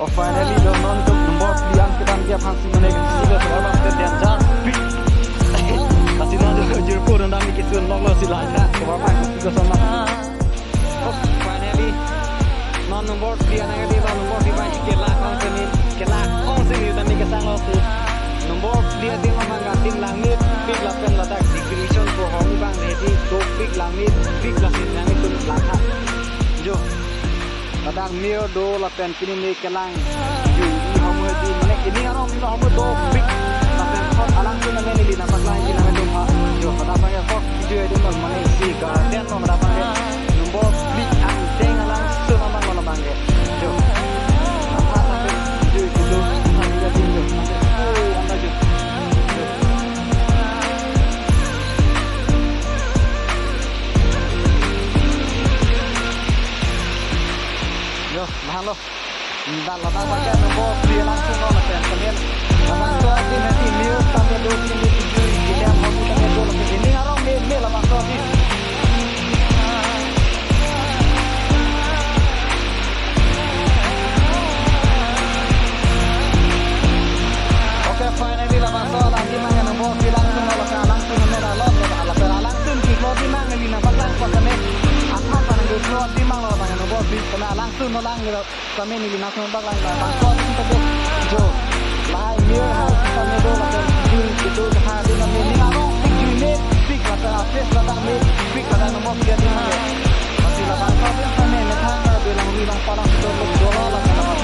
finally the non to nomor pilihan kita dia pasti menekan sila sebab kita jar pick kasi nanti jerpo dan kami kisun lolos silaka sebab kita sama finally non nomor pilihan yang dia nomor di bawah kelak konseni dan kita sangat nomor pilihan dia memang tim langit pick lapen latak degradation ko homi bang ready to pick langit pick lapen langit tu laka jo kadang mio do lapen kini ni kelang ju i homo di mana kini ano mi homo do big lapen hot alang tu na meni di nampak lain di nama do ma jo kadang saya kok ju di mana si garden no kadang dia nombor big ang deng alang tu memang mana bangge jo apa sampai ju itu sampai jadi jo anda ju mahal loh. Dan lepas baca nombor dia langsung orang lakukan kemudian lepas tu di nanti mio sampai 2 minit 7 kita mau sampai 2 minit ini orang mil lepas tu di oke finally lepas tu lagi mana nombor dia langsung orang langsung merah lot langsung kita di mana ni nampak langsung kami apa panang dulu di mana orang nombor di kena langsung nolang kami ni langsung bakal bangkot kita deh jo lai mir hal kami do langsung itu hari kami ni ngaro big unit big latar atas latar mid big latar nombor dia di mana masih latar kami kami ni thang bilang bilang parang do dollar langsung